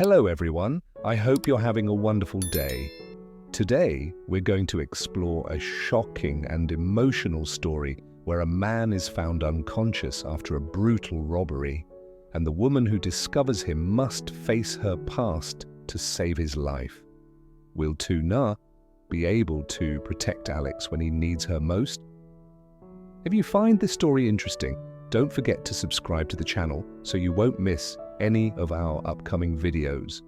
Hello everyone, I hope you're having a wonderful day. Today, we're going to explore a shocking and emotional story where a man is found unconscious after a brutal robbery, and the woman who discovers him must face her past to save his life. Will Tuna be able to protect Alex when he needs her most? If you find this story interesting, don't forget to subscribe to the channel so you won't miss any of our upcoming videos.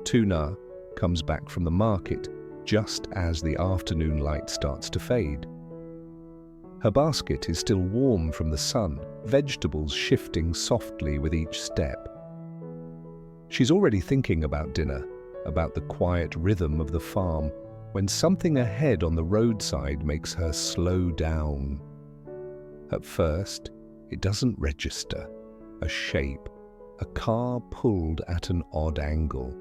Tuna comes back from the market just as the afternoon light starts to fade. Her basket is still warm from the sun, vegetables shifting softly with each step. She's already thinking about dinner, about the quiet rhythm of the farm, when something ahead on the roadside makes her slow down. At first, it doesn't register. A shape, a car pulled at an odd angle.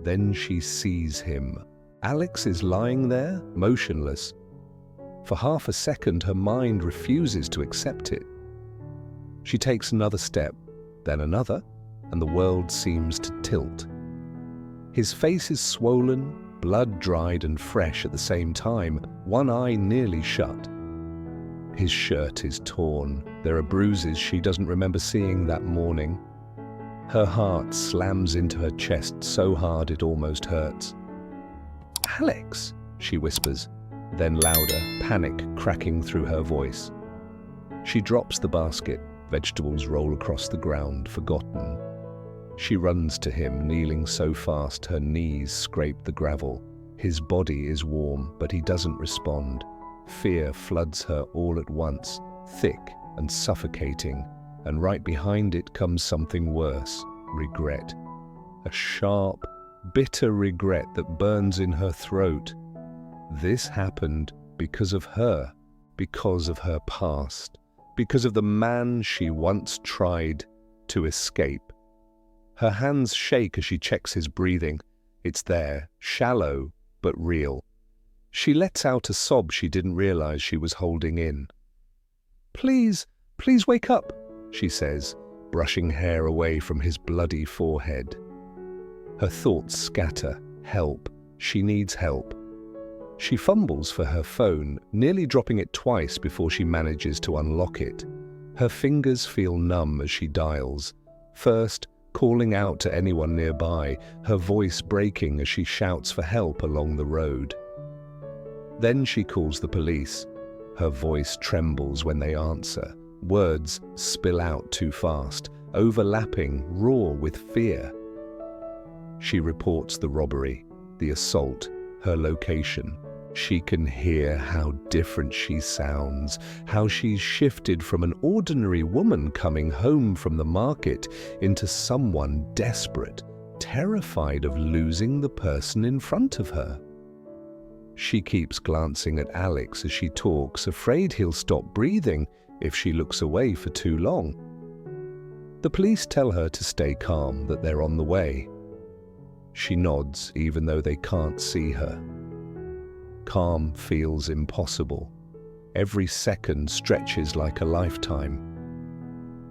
Then she sees him. Alex is lying there, motionless. For half a second, her mind refuses to accept it. She takes another step, then another, and the world seems to tilt. His face is swollen, blood-dried and fresh at the same time, one eye nearly shut. His shirt is torn. There are bruises she doesn't remember seeing that morning. Her heart slams into her chest so hard it almost hurts. "Alex," she whispers, then louder, panic cracking through her voice. She drops the basket. Vegetables roll across the ground, forgotten. She runs to him, kneeling so fast her knees scrape the gravel. His body is warm, but he doesn't respond. Fear floods her all at once, thick and suffocating, and right behind it comes something worse, regret. A sharp, bitter regret that burns in her throat. This happened because of her, because of her past, because of the man she once tried to escape. Her hands shake as she checks his breathing. It's there, shallow but real. She lets out a sob she didn't realize she was holding in. Please wake up," she says, brushing hair away from his bloody forehead. Her thoughts scatter. Help. She needs help. She fumbles for her phone, nearly dropping it twice before she manages to unlock it. Her fingers feel numb as she dials, first calling out to anyone nearby, her voice breaking as she shouts for help along the road. Then she calls the police. Her voice trembles when they answer. Words spill out too fast, overlapping, raw with fear. She reports the robbery, the assault, her location. She can hear how different she sounds, how she's shifted from an ordinary woman coming home from the market into someone desperate, terrified of losing the person in front of her. She keeps glancing at Alex as she talks, afraid he'll stop breathing if she looks away for too long. The police tell her to stay calm, that they're on the way. She nods, even though they can't see her. Calm feels impossible. Every second stretches like a lifetime.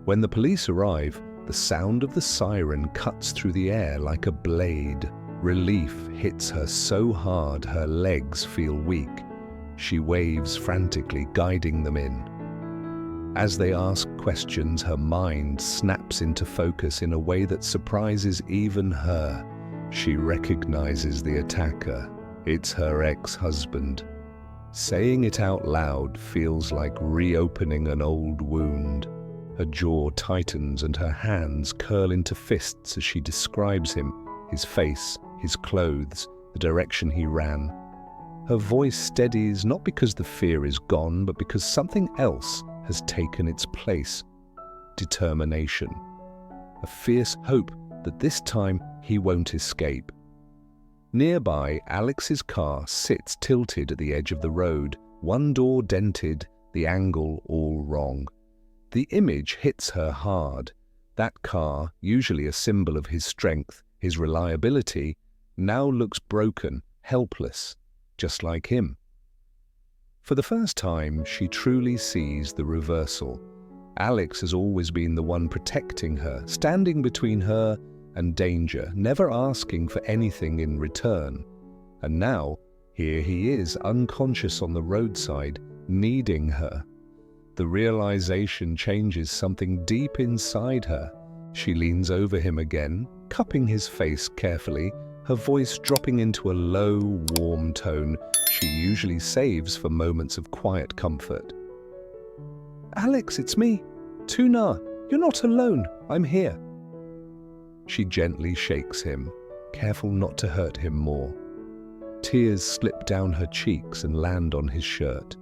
When the police arrive, the sound of the siren cuts through the air like a blade. Relief hits her so hard her legs feel weak. She waves frantically, guiding them in. As they ask questions, her mind snaps into focus in a way that surprises even her. She recognizes the attacker. It's her ex-husband. Saying it out loud feels like reopening an old wound. Her jaw tightens and her hands curl into fists as she describes him, his face, his clothes, the direction he ran. Her voice steadies not because the fear is gone, but because something else has taken its place. Determination. A fierce hope that this time he won't escape. Nearby, Alex's car sits tilted at the edge of the road, one door dented, the angle all wrong. The image hits her hard. That car, usually a symbol of his strength, his reliability, now looks broken, helpless, just like him. For the first time, she truly sees the reversal. Alex has always been the one protecting her, standing between her and danger, never asking for anything in return. And now, here he is, unconscious on the roadside, needing her. The realization changes something deep inside her. She leans over him again, cupping his face carefully, her voice dropping into a low, warm tone she usually saves for moments of quiet comfort. "Alex, it's me. Tuna, you're not alone. I'm here." She gently shakes him, careful not to hurt him more. Tears slip down her cheeks and land on his shirt.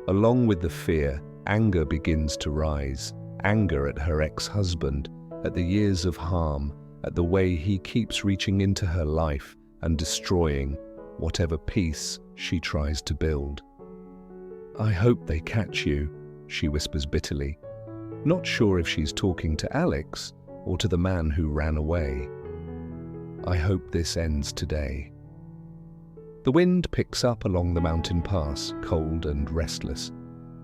Along with the fear, anger begins to rise. Anger at her ex-husband, at the years of harm, at the way he keeps reaching into her life and destroying whatever peace she tries to build. "I hope they catch you," she whispers bitterly, not sure if she's talking to Alex or to the man who ran away. "I hope this ends today." The wind picks up along the mountain pass, cold and restless.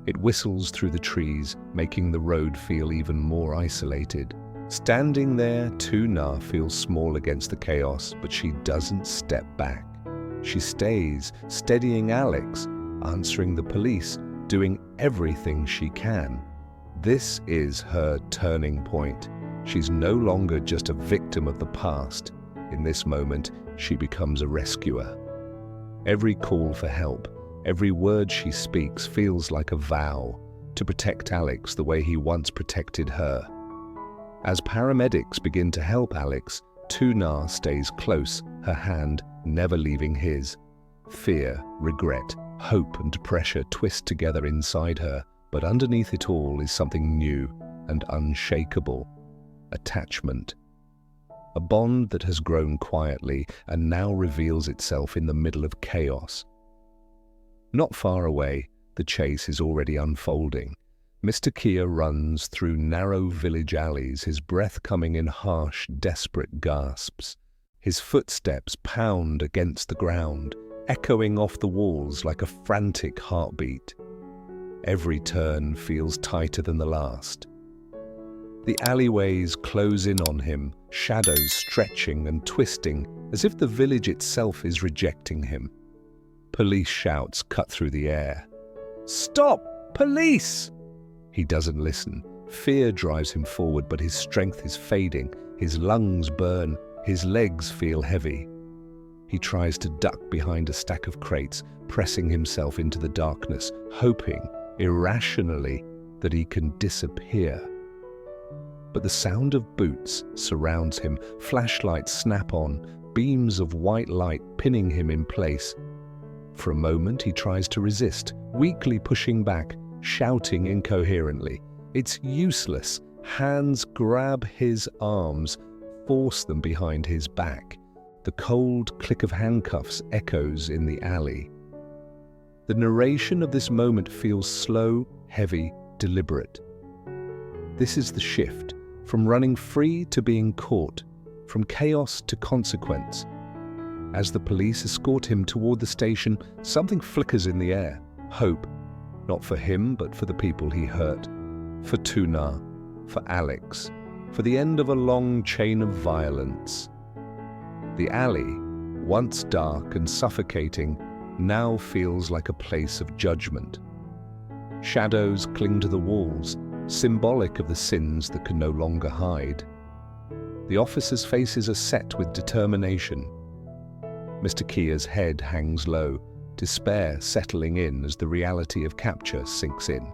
It whistles through the trees, making the road feel even more isolated. Standing there, Tuna feels small against the chaos, but she doesn't step back. She stays, steadying Alex, answering the police, doing everything she can. This is her turning point. She's no longer just a victim of the past. In this moment, she becomes a rescuer. Every call for help, every word she speaks feels like a vow to protect Alex the way he once protected her. As paramedics begin to help Alex, Tuna stays close, her hand never leaving his. Fear, regret, hope and pressure twist together inside her, but underneath it all is something new and unshakable: attachment. A bond that has grown quietly and now reveals itself in the middle of chaos. Not far away, the chase is already unfolding. Mr. Kia runs through narrow village alleys, his breath coming in harsh, desperate gasps. His footsteps pound against the ground, echoing off the walls like a frantic heartbeat. Every turn feels tighter than the last. The alleyways close in on him, shadows stretching and twisting, as if the village itself is rejecting him. Police shouts cut through the air. "Stop! Police!" He doesn't listen. Fear drives him forward, but his strength is fading. His lungs burn, his legs feel heavy. He tries to duck behind a stack of crates, pressing himself into the darkness, hoping, irrationally, that he can disappear. But the sound of boots surrounds him, flashlights snap on, beams of white light pinning him in place. For a moment he tries to resist, weakly pushing back, shouting incoherently. It's useless. Hands grab his arms, force them behind his back. The cold click of handcuffs echoes in the alley. The narration of this moment feels slow, heavy, deliberate. This is the shift, from running free to being caught, from chaos to consequence. As the police escort him toward the station, something flickers in the air. Hope. Not for him, but for the people he hurt. For Tuna. For Alex. For the end of a long chain of violence. The alley, once dark and suffocating, now feels like a place of judgment. Shadows cling to the walls, symbolic of the sins that can no longer hide. The officers' faces are set with determination. Mr. Kia's head hangs low, despair settling in as the reality of capture sinks in.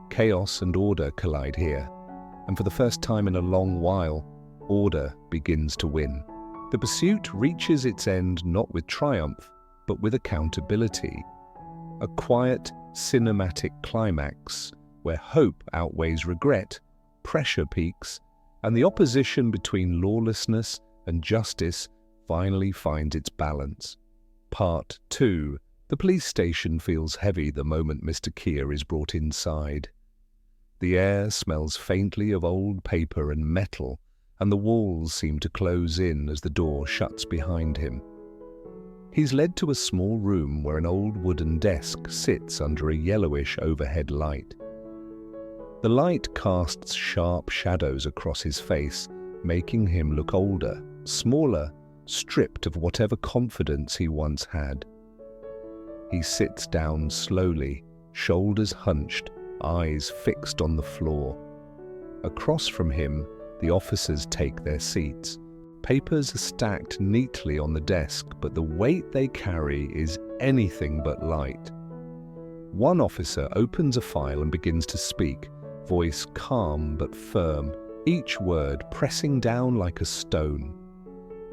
Chaos and order collide here, and for the first time in a long while, order begins to win. The pursuit reaches its end not with triumph, but with accountability. A quiet, cinematic climax where hope outweighs regret, pressure peaks, and the opposition between lawlessness and justice finally finds its balance. Part 2. The police station feels heavy the moment Mr. Kia is brought inside. The air smells faintly of old paper and metal, and the walls seem to close in as the door shuts behind him. He's led to a small room where an old wooden desk sits under a yellowish overhead light. The light casts sharp shadows across his face, making him look older, smaller, stripped of whatever confidence he once had. He sits down slowly, shoulders hunched, eyes fixed on the floor. Across from him, the officers take their seats. Papers are stacked neatly on the desk, but the weight they carry is anything but light. One officer opens a file and begins to speak, voice calm but firm, each word pressing down like a stone.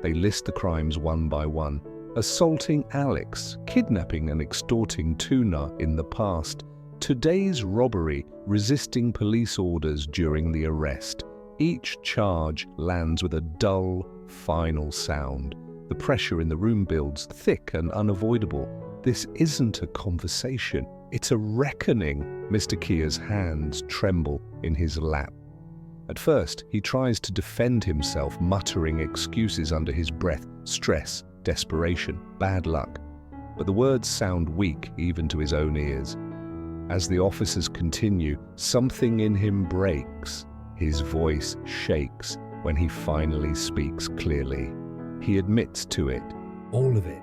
They list the crimes one by one: assaulting Alex, kidnapping and extorting Tuna in the past, today's robbery, resisting police orders during the arrest. Each charge lands with a dull, final sound. The pressure in the room builds thick and unavoidable. This isn't a conversation, it's a reckoning. Mr. Kea's hands tremble in his lap. At first, he tries to defend himself, muttering excuses under his breath: stress, desperation, bad luck. But the words sound weak even to his own ears. As the officers continue, something in him breaks. His voice shakes when he finally speaks clearly. He admits to it. All of it.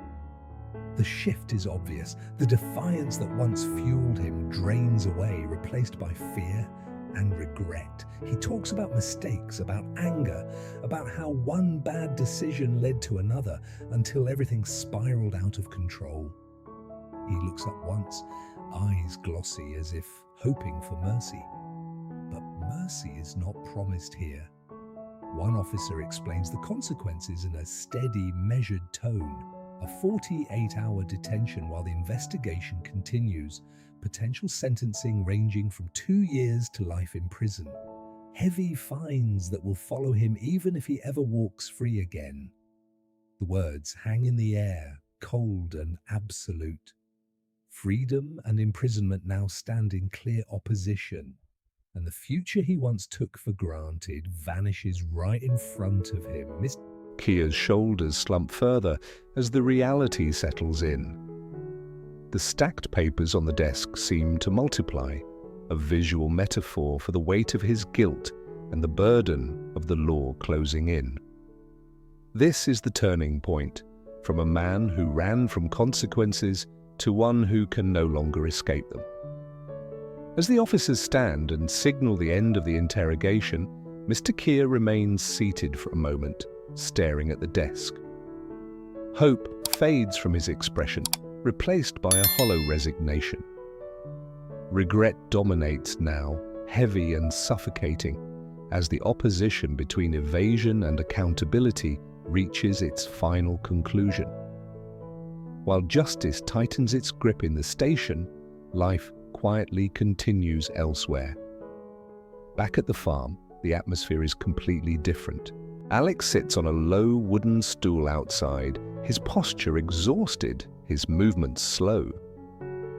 The shift is obvious. The defiance that once fueled him drains away, replaced by fear and regret. He talks about mistakes, about anger, about how one bad decision led to another until everything spiraled out of control. He looks up once, eyes glossy as if hoping for mercy. But mercy is not promised here. One officer explains the consequences in a steady, measured tone. A 48-hour detention while the investigation continues. Potential sentencing ranging from 2 years to life in prison. Heavy fines that will follow him even if he ever walks free again. The words hang in the air, cold and absolute. Freedom and imprisonment now stand in clear opposition, and the future he once took for granted vanishes right in front of him. Mr. Kea's shoulders slump further as the reality settles in. The stacked papers on the desk seem to multiply, a visual metaphor for the weight of his guilt and the burden of the law closing in. This is the turning point, from a man who ran from consequences to one who can no longer escape them. As the officers stand and signal the end of the interrogation, Mr. Kea remains seated for a moment, staring at the desk. Hope fades from his expression, replaced by a hollow resignation. Regret dominates now, heavy and suffocating, as the opposition between evasion and accountability reaches its final conclusion. While justice tightens its grip in the station, life quietly continues elsewhere. Back at the farm, the atmosphere is completely different. Alex sits on a low wooden stool outside, his posture exhausted, his movements slow.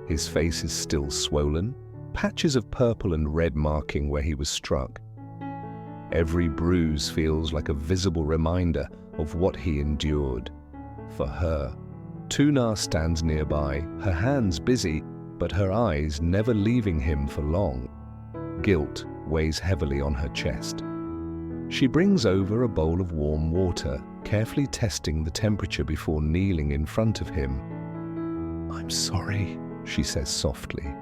His face is still swollen, patches of purple and red marking where he was struck. Every bruise feels like a visible reminder of what he endured. For her, Tuna stands nearby, her hands busy, but her eyes never leaving him for long. Guilt weighs heavily on her chest. She brings over a bowl of warm water, carefully testing the temperature before kneeling in front of him. "I'm sorry," she says softly,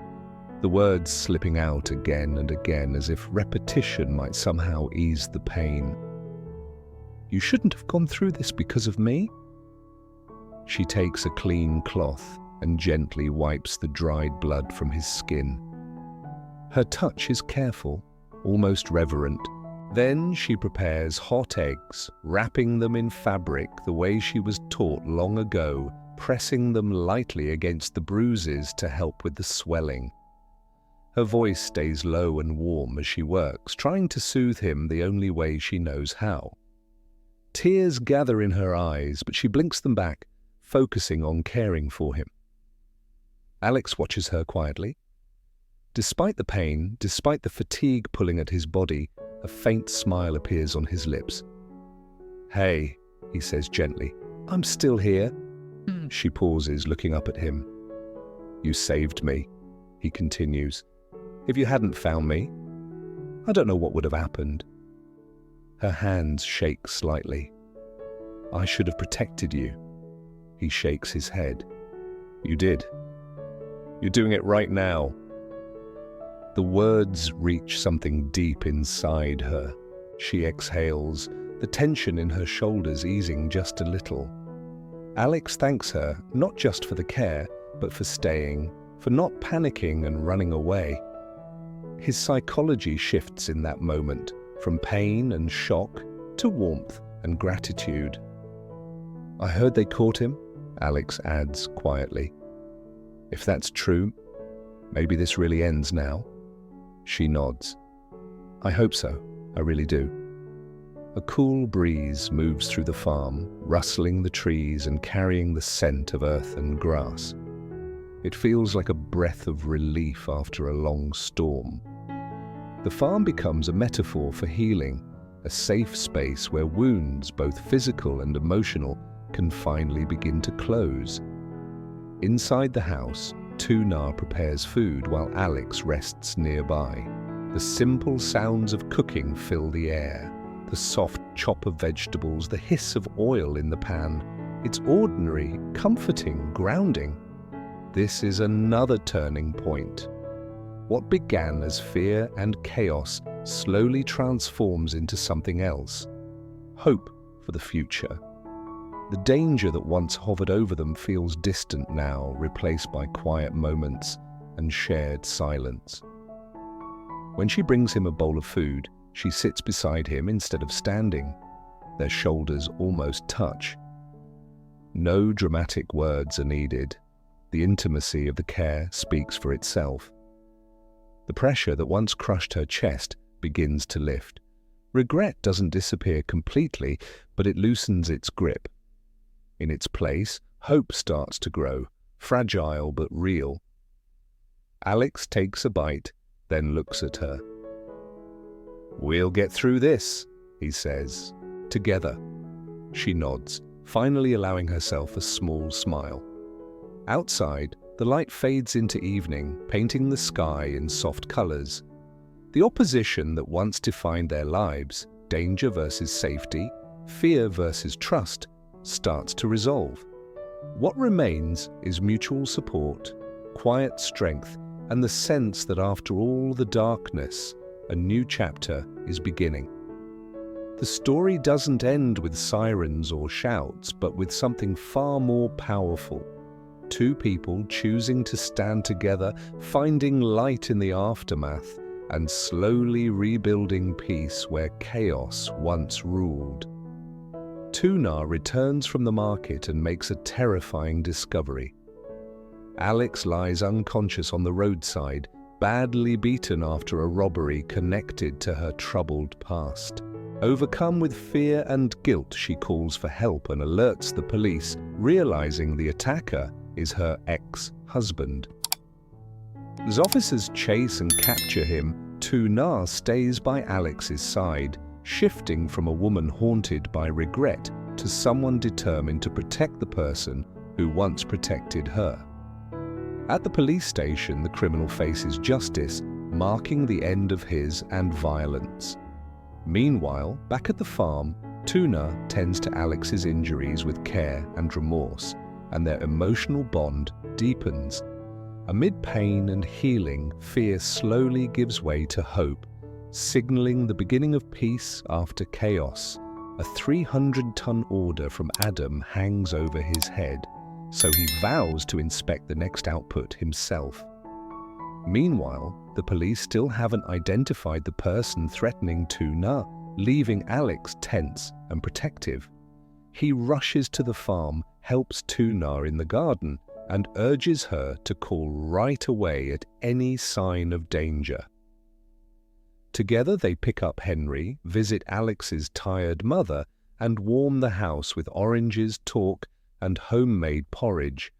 the words slipping out again and again as if repetition might somehow ease the pain. "You shouldn't have gone through this because of me." She takes a clean cloth and gently wipes the dried blood from his skin. Her touch is careful, almost reverent. Then she prepares hot eggs, wrapping them in fabric the way she was taught long ago, pressing them lightly against the bruises to help with the swelling. Her voice stays low and warm as she works, trying to soothe him the only way she knows how. Tears gather in her eyes, but she blinks them back, focusing on caring for him. Alex watches her quietly. Despite the pain, despite the fatigue pulling at his body, a faint smile appears on his lips. "Hey," he says gently, "I'm still here." She pauses, looking up at him. "You saved me," he continues. "If you hadn't found me, I don't know what would have happened." Her hands shake slightly. "I should have protected you." He shakes his head. "You did. You're doing it right now." The words reach something deep inside her. She exhales, the tension in her shoulders easing just a little. Alex thanks her, not just for the care, but for staying, for not panicking and running away. His psychology shifts in that moment, from pain and shock to warmth and gratitude. "I heard they caught him," Alex adds quietly. "If that's true, maybe this really ends now." She nods. "I hope so, I really do." A cool breeze moves through the farm, rustling the trees and carrying the scent of earth and grass. It feels like a breath of relief after a long storm. The farm becomes a metaphor for healing, a safe space where wounds, both physical and emotional, can finally begin to close. Inside the house, Tuna prepares food while Alex rests nearby. The simple sounds of cooking fill the air. The soft chop of vegetables, the hiss of oil in the pan. It's ordinary, comforting, grounding. This is another turning point. What began as fear and chaos slowly transforms into something else. Hope for the future. The danger that once hovered over them feels distant now, replaced by quiet moments and shared silence. When she brings him a bowl of food, she sits beside him instead of standing. Their shoulders almost touch. No dramatic words are needed. The intimacy of the care speaks for itself. The pressure that once crushed her chest begins to lift. Regret doesn't disappear completely, but it loosens its grip. In its place, hope starts to grow, fragile but real. Alex takes a bite, then looks at her. "We'll get through this," he says. "Together." She nods, finally allowing herself a small smile. Outside, the light fades into evening, painting the sky in soft colors. The opposition that once defined their lives, danger versus safety, fear versus trust, starts to resolve. What remains is mutual support, quiet strength, and the sense that after all the darkness, a new chapter is beginning. The story doesn't end with sirens or shouts, but with something far more powerful. Two people choosing to stand together, finding light in the aftermath, and slowly rebuilding peace where chaos once ruled. Tuna returns from the market and makes a terrifying discovery. Alex lies unconscious on the roadside, badly beaten after a robbery connected to her troubled past. Overcome with fear and guilt, she calls for help and alerts the police, realizing the attacker is her ex-husband. As officers chase and capture him, Tuna stays by Alex's side, shifting from a woman haunted by regret to someone determined to protect the person who once protected her. At the police station, the criminal faces justice, marking the end of his and violence. Meanwhile, back at the farm, Tuna tends to Alex's injuries with care and remorse, and their emotional bond deepens. Amid pain and healing, fear slowly gives way to hope, signaling the beginning of peace after chaos. A 300-ton order from Adam hangs over his head, so he vows to inspect the next output himself. Meanwhile, the police still haven't identified the person threatening Tuna, leaving Alex tense and protective. He rushes to the farm, helps Tuna in the garden, and urges her to call right away at any sign of danger. Together they pick up Henry, visit Alex's tired mother, and warm the house with oranges, talk, and homemade porridge,